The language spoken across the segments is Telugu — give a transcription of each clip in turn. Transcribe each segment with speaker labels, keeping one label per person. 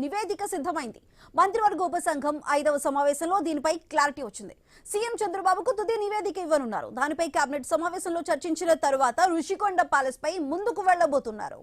Speaker 1: నివేదిక సిద్ధమైంది. మంత్రివర్గ ఉపసంఘం 5వ సమావేశంలో దీనిపై క్లారిటీ వచ్చింది. సీఎం చంద్రబాబుకు తుది నివేదిక ఇవ్వనున్నారు. దానిపై కేబినెట్ సమావేశంలో చర్చించిన తరువాత రుషికొండ ప్యాలెస్ పై ముందుకు వెళ్లబోతున్నారు.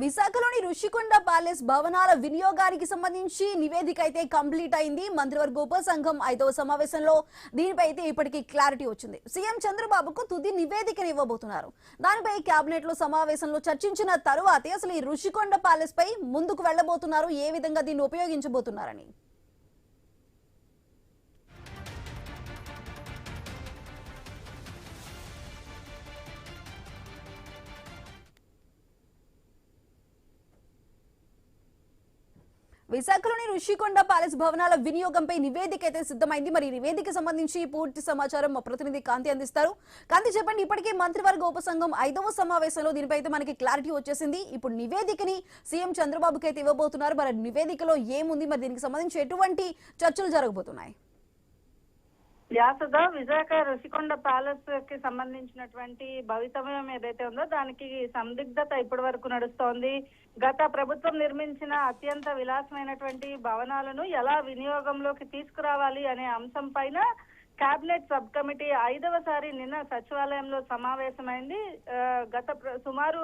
Speaker 1: విశాఖలోని రుషికొండ ప్యాలెస్ భవనాల వినియోగానికి సంబంధించి నివేదిక అయితే కంప్లీట్ అయింది. మంత్రివర్గ ఉపసంఘం 5వ సమావేశంలో దీనిపై అయితే ఇప్పటికీ క్లారిటీ వచ్చింది. సీఎం చంద్రబాబుకు తుది నివేదికను ఇవ్వబోతున్నారు. దానిపై కేబినెట్ లో సమావేశంలో చర్చించిన తరువాతే అసలు ఈ రుషికొండ ప్యాలెస్ పై ముందుకు వెళ్లబోతున్నారు, ఏ విధంగా దీన్ని ఉపయోగించబోతున్నారని. విశాఖలోని రుషికొండ ప్యాలెస్ భవనాల వినియోగంపై నివేదిక అయితే సిద్ధమైంది. మరి నివేదిక సంబంధించి పూర్తి సమాచారం మా ప్రతినిధి కాంతి అందిస్తారు. కాంతి, చెప్పండి, ఇప్పటికే మంత్రివర్గ ఉపసంఘం 5వ సమావేశంలో దీనిపై అయితే మనకి క్లారిటీ వచ్చేసింది. ఇప్పుడు నివేదికని సీఎం చంద్రబాబుకి అయితే ఇవ్వబోతున్నారు. మరి నివేదికలో ఏముంది, మరి దీనికి సంబంధించి ఎటువంటి చర్చలు జరగబోతున్నాయి?
Speaker 2: వ్యాసద విశాఖ రుషికొండ ప్యాలెస్ కి సంబంధించినటువంటి భవితవ్యం ఏదైతే ఉందో దానికి సందిగ్ధత ఇప్పటి వరకు నడుస్తోంది. గత ప్రభుత్వం నిర్మించిన అత్యంత విలాసమైనటువంటి భవనాలను ఎలా వినియోగంలోకి తీసుకురావాలి అనే అంశం పైన కేబినెట్ సబ్ కమిటీ 5వసారి నిన్న సచివాలయంలో సమావేశమైంది. సుమారు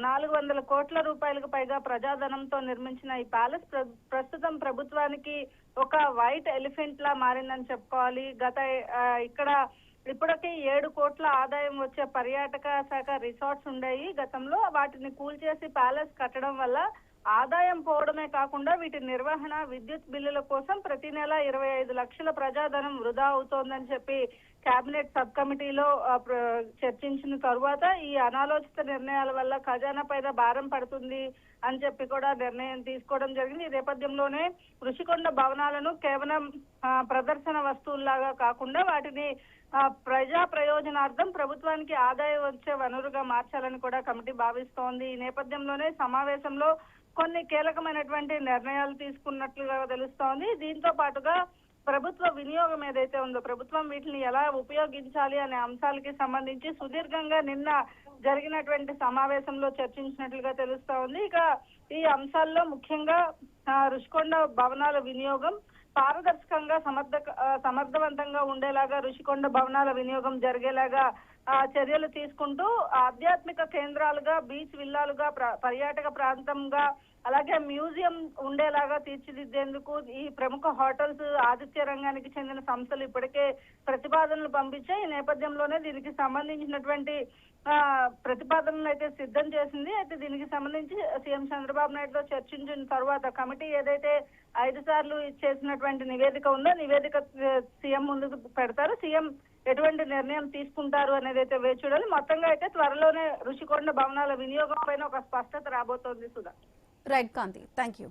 Speaker 2: 400 కోట్ల రూపాయలకు పైగా ప్రజాధనంతో నిర్మించిన ఈ ప్యాలెస్ ప్రస్తుతం ప్రభుత్వానికి ఒక వైట్ ఎలిఫెంట్ లా మారిందని చెప్పుకోవాలి. ఇక్కడ ఇప్పటికీ 7 కోట్ల ఆదాయం వచ్చే పర్యాటక శాఖ రిసార్ట్స్ ఉండేవి గతంలో. వాటిని కూల్చేసి ప్యాలెస్ కట్టడం వల్ల ఆదాయం పోవడమే కాకుండా వీటి నిర్వహణ, విద్యుత్ బిల్లుల కోసం ప్రతి నెల 25 లక్షల ప్రజాధనం వృధా అవుతోందని చెప్పి కేబినెట్ సబ్ కమిటీలో చర్చించిన తరువాత ఈ అనాలోచిత నిర్ణయాల వల్ల ఖజానా పైన భారం పడుతుంది అని చెప్పి కూడా నిర్ణయం తీసుకోవడం జరిగింది. ఈ నేపథ్యంలోనే రుషికొండ భవనాలను కేవలం ప్రదర్శన వస్తువుల్లాగా కాకుండా వాటిని ప్రజా ప్రయోజనార్థం ప్రభుత్వానికి ఆదాయం వచ్చే వనరుగా మార్చాలని కూడా కమిటీ భావిస్తోంది. ఈ నేపథ్యంలోనే సమావేశంలో కొన్ని కీలకమైనటువంటి నిర్ణయాలు తీసుకున్నట్లుగా తెలుస్తోంది. దీంతో పాటుగా ప్రభుత్వ వినియోగం ఏదైతే ఉందో, ప్రభుత్వం వీటిని ఎలా ఉపయోగించాలి అనే అంశాలకి సంబంధించి సుదీర్ఘంగా నిన్న జరిగినటువంటి సమావేశంలో చర్చించినట్లుగా తెలుస్తా ఉంది. ఇక ఈ అంశాల్లో ముఖ్యంగా రుషికొండ భవనాల వినియోగం పారదర్శకంగా సమర్థవంతంగా ఉండేలాగా, రుషికొండ భవనాల వినియోగం జరిగేలాగా చర్యలు తీసుకుంటూ ఆధ్యాత్మిక కేంద్రాలుగా, బీచ్ విల్లాలుగా, పర్యాటక ప్రాంతంగా, అలాగే మ్యూజియం ఉండేలాగా తీర్చిదిద్దేందుకు ఈ ప్రముఖ హోటల్స్, ఆతిథ్య రంగానికి చెందిన సంస్థలు ఇప్పటికే ప్రతిపాదనలు పంపించాయి. ఈ నేపథ్యంలోనే దీనికి సంబంధించినటువంటి ప్రతిపాదనలు అయితే సిద్ధం చేసింది. అయితే దీనికి సంబంధించి సీఎం చంద్రబాబు నాయుడుతో చర్చించిన తర్వాత కమిటీ ఏదైతే 5 సార్లు చేసినటువంటి నివేదిక ఉందో నివేదిక సీఎం ముందుకు పెడతారు. సీఎం ఎటువంటి నిర్ణయం తీసుకుంటారు అనేది అయితే వేచి చూడాలి. మొత్తంగా అయితే త్వరలోనే రుషికొండ భవనాల వినియోగం పైన ఒక స్పష్టత రాబోతోంది. Sudha.
Speaker 1: Right Kanthi, thank you.